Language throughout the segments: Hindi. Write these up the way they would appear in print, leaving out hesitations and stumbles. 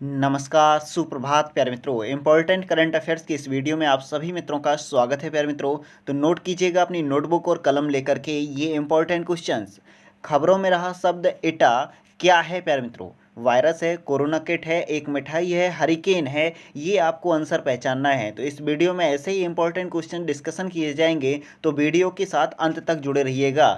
नमस्कार, सुप्रभात प्यारे मित्रों। इम्पोर्टेंट करंट अफेयर्स की इस वीडियो में आप सभी मित्रों का स्वागत है प्यारे मित्रों। तो नोट कीजिएगा अपनी नोटबुक और कलम लेकर के ये इम्पोर्टेंट क्वेश्चंस। खबरों में रहा शब्द इटा क्या है प्यारे मित्रों? वायरस है, कोरोना किट है, एक मिठाई है, हरिकेन है, ये आपको आंसर पहचानना है। तो इस वीडियो में ऐसे ही इंपॉर्टेंट क्वेश्चन डिस्कशन किए जाएंगे, तो वीडियो के साथ अंत तक जुड़े रहिएगा।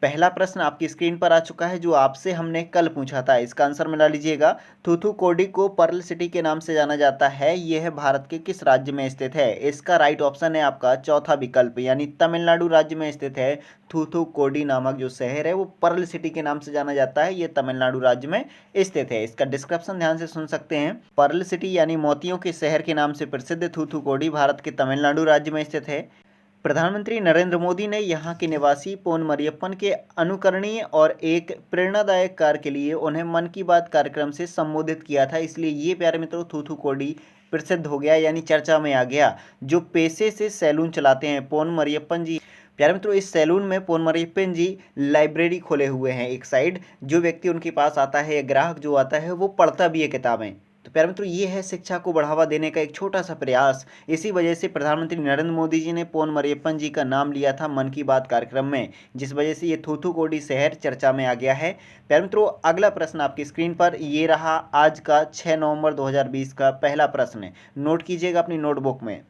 पहला प्रश्न आपकी स्क्रीन पर आ चुका है जो आपसे हमने कल पूछा था। इसका आंसर मिला लीजिएगा। थूथुकोडी को पर्ल सिटी के नाम से जाना जाता है। यह है भारत के किस राज्य में स्थित है? इसका राइट ऑप्शन है आपका चौथा विकल्प, यानी तमिलनाडु राज्य में स्थित है। थूथुकोडी नामक जो शहर है वो पर्ल सिटी के नाम से जाना जाता है। ये तमिलनाडु राज्य में स्थित है। इसका डिस्क्रिप्शन ध्यान से सुन सकते हैं। पर्ल सिटी यानी मोतियों के शहर के नाम से प्रसिद्ध थूथुकोडी भारत के तमिलनाडु राज्य में स्थित है। प्रधानमंत्री नरेंद्र मोदी ने यहाँ के निवासी पोन मरियप्पन के अनुकरणीय और एक प्रेरणादायक कार्य के लिए उन्हें मन की बात कार्यक्रम से संबोधित किया था। इसलिए ये प्यारे मित्रों थूथुकोडी प्रसिद्ध हो गया, यानी चर्चा में आ गया। जो पेशे से सैलून चलाते हैं पोन मरियप्पन जी, प्यारे मित्रों इस सैलून में पोन मरियप्पन जी लाइब्रेरी खोले हुए हैं। एक साइड जो व्यक्ति उनके पास आता है या ग्राहक जो आता है वो पढ़ता भी है किताबें। तो प्यारे मित्रों ये है शिक्षा को बढ़ावा देने का एक छोटा सा प्रयास। इसी वजह से प्रधानमंत्री नरेंद्र मोदी जी ने पोन मरियप्पन जी का नाम लिया था मन की बात कार्यक्रम में, जिस वजह से ये थूथुकोडी शहर चर्चा में आ गया है। प्यारे मित्रों अगला प्रश्न आपकी स्क्रीन पर ये रहा आज का 6 नवंबर 2020 का पहला प्रश्न। नोट कीजिएगा अपनी नोटबुक में।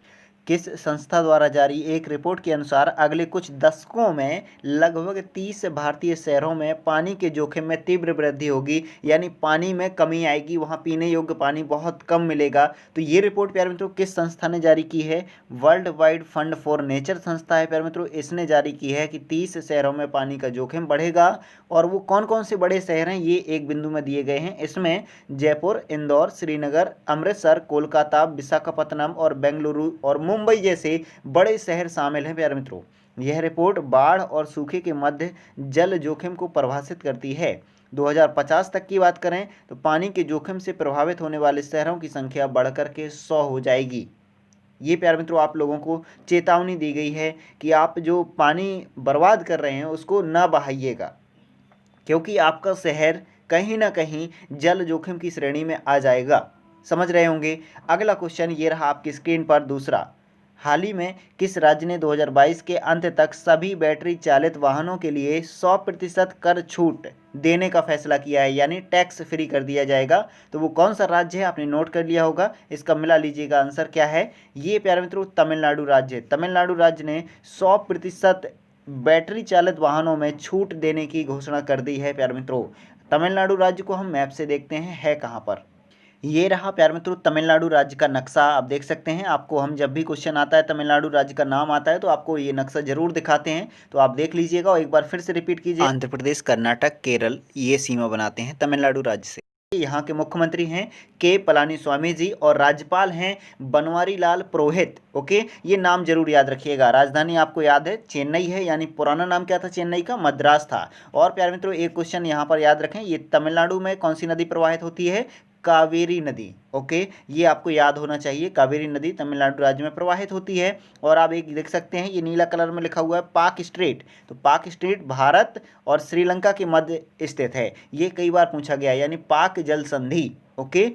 किस संस्था द्वारा जारी एक रिपोर्ट के अनुसार अगले कुछ दशकों में लगभग 30 भारतीय शहरों में पानी के जोखिम में तीव्र वृद्धि होगी, यानी पानी में कमी आएगी, वहाँ पीने योग्य पानी बहुत कम मिलेगा। तो ये रिपोर्ट प्यारे मित्रों किस संस्था ने जारी की है? World wide fund for nature संस्था है प्यारे मित्रों, इसने जारी की है कि 30 शहरों में पानी का जोखिम बढ़ेगा। और वो कौन कौन से बड़े शहर हैं ये एक बिंदु में दिए गए हैं। इसमें जयपुर, इंदौर, श्रीनगर, अमृतसर, कोलकाता, विशाखापत्तनम और बेंगलुरु और मुंबई जैसे बड़े शहर शामिल हैं प्यारे मित्रों। यह रिपोर्ट बाढ़ और सूखे के मध्य जल जोखिम को परिभाषित करती है। 2050 तक की बात करें तो पानी के जोखिम से प्रभावित होने वाले शहरों की संख्या बढ़कर के 100 हो जाएगी। ये प्यारे मित्रों आप लोगों को चेतावनी दी गई है कि आप जो पानी बर्बाद कर रहे हैं उसको ना बहाइएगा, क्योंकि आपका शहर कहीं ना कहीं जल जोखिम की श्रेणी में आ जाएगा। समझ रहे होंगे। अगला क्वेश्चन ये रहा आपकी स्क्रीन पर दूसरा। हाल ही में किस राज्य ने 2022 के अंत तक सभी बैटरी चालित वाहनों के लिए 100% कर छूट देने का फैसला किया है, यानी टैक्स फ्री कर दिया जाएगा? तो वो कौन सा राज्य है आपने नोट कर लिया होगा। इसका मिला लीजिएगा आंसर क्या है। ये प्यारे मित्रों तमिलनाडु राज्य है। तमिलनाडु राज्य ने 100% बैटरी चालित वाहनों में छूट देने की घोषणा कर दी है प्यारे मित्रों। तमिलनाडु राज्य को हम मैप से देखते हैं है कहाँ पर। ये रहा प्यारे मित्रों तमिलनाडु राज्य का नक्शा। आप देख सकते हैं, आपको हम जब भी क्वेश्चन आता है तमिलनाडु राज्य का नाम आता है तो आपको ये नक्शा जरूर दिखाते हैं, तो आप देख लीजिएगा और एक बार फिर से रिपीट कीजिए। आंध्र प्रदेश, कर्नाटक, केरल ये सीमा बनाते हैं तमिलनाडु राज्य से। यहाँ के मुख्यमंत्री हैं के पलानीस्वामी जी और राज्यपाल हैं बनवारी लाल पुरोहित। ओके, ये नाम जरूर याद रखिएगा। राजधानी आपको याद है चेन्नई है, यानी पुराना नाम क्या था चेन्नई का? मद्रास था। और प्यारे मित्रों एक क्वेश्चन यहाँ पर याद रखें, ये तमिलनाडु में कौन सी नदी प्रवाहित होती है? कावेरी नदी। ओके, ये आपको याद होना चाहिए। कावेरी नदी तमिलनाडु राज्य में प्रवाहित होती है। और आप एक देख सकते हैं ये नीला कलर में लिखा हुआ है पाक स्ट्रेट। तो पाक स्ट्रेट भारत और श्रीलंका के मध्य स्थित है। ये कई बार पूछा गया, यानी पाक जल संधि। ओके,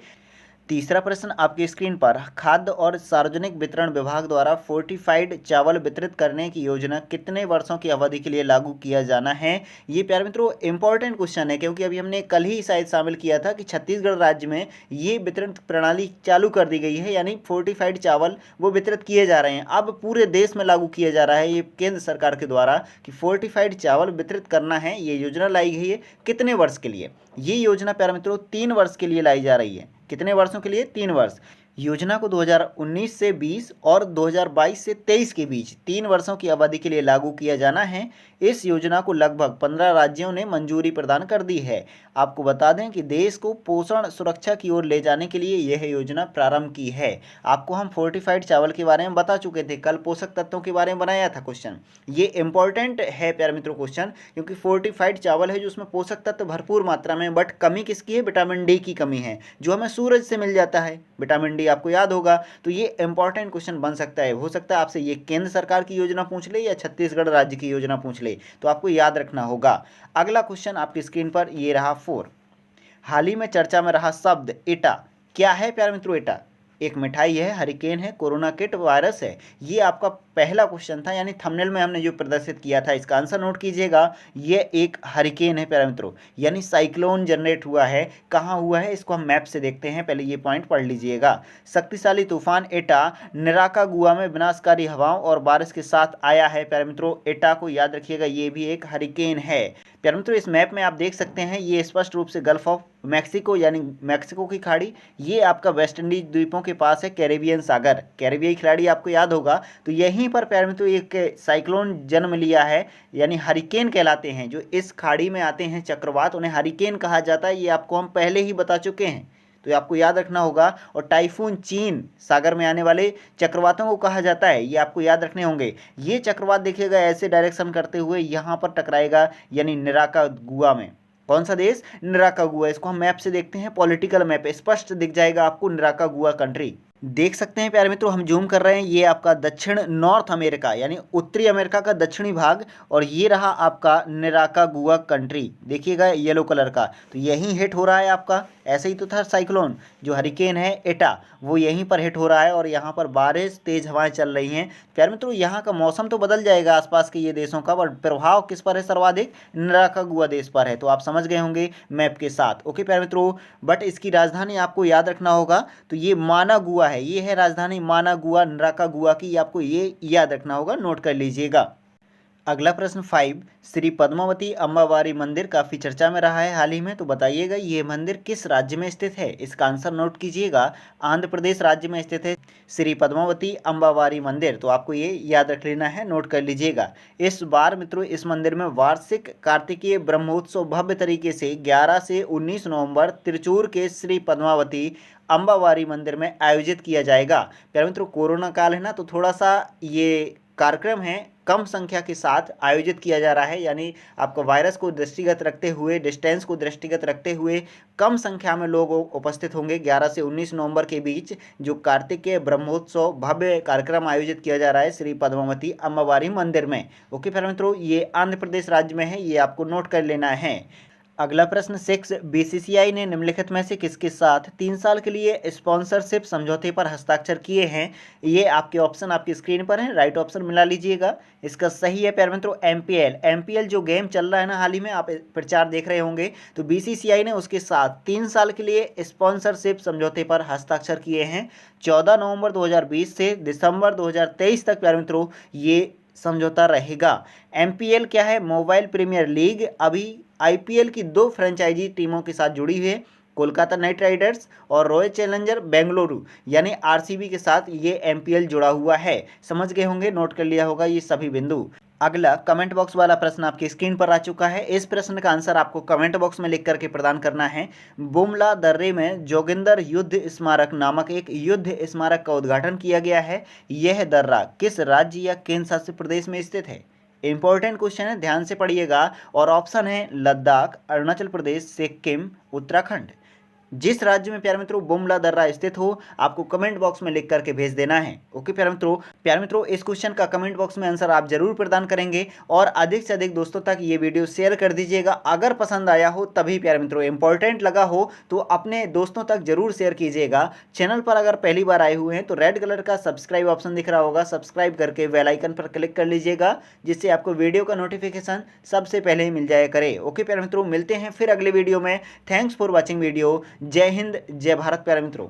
तीसरा प्रश्न आपकी स्क्रीन पर। खाद्य और सार्वजनिक वितरण विभाग द्वारा फोर्टिफाइड चावल वितरित करने की योजना कितने वर्षों की अवधि के लिए लागू किया जाना है? ये प्यारे मित्रों इंपॉर्टेंट क्वेश्चन है, क्योंकि अभी हमने कल ही शायद शामिल किया था कि छत्तीसगढ़ राज्य में ये वितरण प्रणाली चालू कर दी गई है, यानी फोर्टिफाइड चावल वो वितरित किए जा रहे हैं। अब पूरे देश में लागू किया जा रहा है ये केंद्र सरकार के द्वारा कि फोर्टिफाइड चावल वितरित करना है। ये योजना लाई गई है कितने वर्ष के लिए? ये योजना प्यारे मित्रों 3 वर्ष के लिए लाई जा रही है। कितने वर्षों के लिए? 3 वर्ष। योजना को 2019 से 20 और 2022 से 23 के बीच 3 वर्षों की अवधि के लिए लागू किया जाना है। इस योजना को लगभग 15 राज्यों ने मंजूरी प्रदान कर दी है। आपको बता दें कि देश को पोषण सुरक्षा की ओर ले जाने के लिए यह योजना प्रारंभ की है। आपको हम फोर्टिफाइड चावल के बारे में बता चुके थे, कल पोषक तत्वों के बारे में बनाया था क्वेश्चन। ये इंपॉर्टेंट है प्यारे मित्रों क्वेश्चन, क्योंकि फोर्टिफाइड चावल है जो उसमें पोषक तत्व भरपूर मात्रा में, बट कमी किसकी है? विटामिन डी की कमी है, जो हमें सूरज से मिल जाता है। विटामिन डी आपको याद होगा। तो ये इंपॉर्टेंट क्वेश्चन बन सकता है। हो सकता है आपसे ये केंद्र सरकार की योजना पूछ ले या छत्तीसगढ़ राज्य की योजना पूछ ले, तो आपको याद रखना होगा। अगला क्वेश्चन आपकी स्क्रीन पर ये रहा 4। हाल ही में चर्चा में रहा शब्द इटा क्या है प्यारे मित्रों एटा? एक मिठाई है, हरिकेन है, कोरोना किट, वायरस है। ये आपका पहला क्वेश्चन था, यानी थंबनेल में हमने जो प्रदर्शित किया था इसका आंसर नोट कीजिएगा। ये एक हरिकेन है प्यारे मित्रों, यानी साइक्लोन जनरेट हुआ है। कहाँ हुआ है इसको हम मैप से देखते हैं, पहले ये पॉइंट पढ़ लीजिएगा। शक्तिशाली तूफान एटा निराकागुआ में विनाशकारी हवाओं और बारिश के साथ आया है प्यारे मित्रों। एटा को याद रखिएगा, ये भी एक हरिकेन है। प्यारे मित्रों इस मैप में आप देख सकते हैं ये स्पष्ट रूप से गल्फ ऑफ मैक्सिको यानी मैक्सिको की खाड़ी, ये आपका वेस्ट इंडीज द्वीपों के पास है, कैरेबियन सागर। कैरेबियाई खिलाड़ी आपको याद होगा, तो यहीं पर प्यारे मित्रों एक साइक्लोन जन्म लिया है, यानी हरिकेन कहलाते हैं। जो इस खाड़ी में आते हैं चक्रवात, उन्हें हरिकेन कहा जाता है। ये आपको हम पहले ही बता चुके हैं, तो ये आपको याद रखना होगा। और टाइफून चीन सागर में आने वाले चक्रवातों को कहा जाता है, ये आपको याद रखने होंगे। ये चक्रवात देखिएगा ऐसे डायरेक्शन करते हुए यहाँ पर टकराएगा, यानी निराकागुआ में। कौन सा देश? निराकागुआ। इसको हम मैप से देखते हैं, पॉलिटिकल मैप स्पष्ट दिख जाएगा आपको निराकागुआ कंट्री। देख सकते हैं प्यारे मित्रों, हम जूम कर रहे हैं, ये आपका दक्षिण नॉर्थ अमेरिका यानी उत्तरी अमेरिका का दक्षिणी भाग, और ये रहा आपका निराकागुआ कंट्री। देखिएगा येलो कलर का, तो यहीं हिट हो रहा है आपका। ऐसे ही तो था साइक्लोन, जो हरिकेन है एटा, वो यहीं पर हिट हो रहा है और यहाँ पर बारिश तेज हवाएं चल रही हैं। प्यारे मित्रों यहाँ का मौसम तो बदल जाएगा आसपास के ये देशों का, बट प्रभाव किस पर है सर्वाधिक? निराकागुआ देश पर है। तो आप समझ गए होंगे मैप के साथ। ओके प्यारे मित्रों, बट इसकी राजधानी आपको याद रखना होगा, तो ये मानागुआ है, ये है राजधानी मानागुआ निराकागुआ की। आपको ये याद रखना होगा, नोट कर लीजिएगा। अगला प्रश्न 5, श्री पद्मावती अम्बावारी मंदिर काफ़ी चर्चा में रहा है हाल ही में, तो बताइएगा ये मंदिर किस राज्य में स्थित है? इसका आंसर नोट कीजिएगा, आंध्र प्रदेश राज्य में स्थित है श्री पद्मावती अम्बावारी मंदिर। तो आपको ये याद रख लेना है, नोट कर लीजिएगा। इस बार मित्रों इस मंदिर में वार्षिक कार्तिकीय ब्रह्मोत्सव भव्य तरीके से 11 से 19 नवंबर तिरुचूर के श्री पद्मावती अम्बावारी मंदिर में आयोजित किया जाएगा। प्यारे मित्रों कोरोना काल है ना, तो थोड़ा सा ये कार्यक्रम है कम संख्या के साथ आयोजित किया जा रहा है, यानी आपको वायरस को दृष्टिगत रखते हुए, डिस्टेंस को दृष्टिगत रखते हुए कम संख्या में लोग उपस्थित होंगे। 11 से 19 नवंबर के बीच जो कार्तिकेय ब्रह्मोत्सव भव्य कार्यक्रम आयोजित किया जा रहा है श्री पद्मावती अम्बावारी मंदिर में। ओके फिर मित्रों, ये आंध्र प्रदेश राज्य में है, ये आपको नोट कर लेना है। अगला प्रश्न 6, बीसीसीआई ने निम्नलिखित में से किसके साथ 3 साल के लिए स्पॉन्सरशिप समझौते पर हस्ताक्षर किए हैं? ये आपके ऑप्शन आपकी स्क्रीन पर हैं, राइट ऑप्शन मिला लीजिएगा। इसका सही है प्यारे मित्रों एमपीएल जो गेम चल रहा है ना हाल ही में, आप प्रचार देख रहे होंगे, तो बीसीसीआई ने उसके साथ 3 साल के लिए स्पॉन्सरशिप समझौते पर हस्ताक्षर किए हैं। 14 नवंबर 2020 से दिसंबर 2023 तक प्यारे मित्रों ये समझौता रहेगा। एमपीएल क्या है? Mobile premier league. अभी आईपीएल की 2 फ्रेंचाइजी टीमों के साथ जुड़ी हुई है, कोलकाता नाइट राइडर्स और रॉयल चैलेंजर बेंगलुरु यानी आरसीबी के साथ ये एमपीएल जुड़ा हुआ है। समझ गए होंगे, नोट कर लिया होगा ये सभी बिंदु। अगला कमेंट बॉक्स वाला प्रश्न आपकी स्क्रीन पर आ चुका है। इस प्रश्न का आंसर आपको कमेंट बॉक्स में लिख करके प्रदान करना है। बुमला दर्रे में जोगिंदर युद्ध स्मारक नामक एक युद्ध स्मारक का उद्घाटन किया गया है। यह दर्रा किस राज्य या केंद्र शासित प्रदेश में स्थित है? इंपॉर्टेंट क्वेश्चन है, ध्यान से पढ़िएगा। और ऑप्शन है लद्दाख, अरुणाचल प्रदेश, सिक्किम, उत्तराखंड। जिस राज्य में प्यारे मित्रों बुमला दर्रा स्थित हो आपको कमेंट बॉक्स में लिख करके भेज देना है। ओके प्यारे मित्रों इस क्वेश्चन का कमेंट बॉक्स में आंसर आप जरूर प्रदान करेंगे और अधिक से अधिक दोस्तों तक ये वीडियो शेयर कर दीजिएगा। अगर पसंद आया हो तभी प्यारे मित्रों, इंपॉर्टेंट लगा हो तो अपने दोस्तों तक जरूर शेयर कीजिएगा। चैनल पर अगर पहली बार आए हुए हैं तो रेड कलर का सब्सक्राइब ऑप्शन दिख रहा होगा, सब्सक्राइब करके बेल आइकन पर क्लिक कर लीजिएगा, जिससे आपको वीडियो का नोटिफिकेशन सबसे पहले ही मिल जाया करे। ओके प्यारे मित्रों, मिलते हैं फिर अगले वीडियो में। Thanks for watching video. जय हिंद, जय भारत प्यारे मित्रों।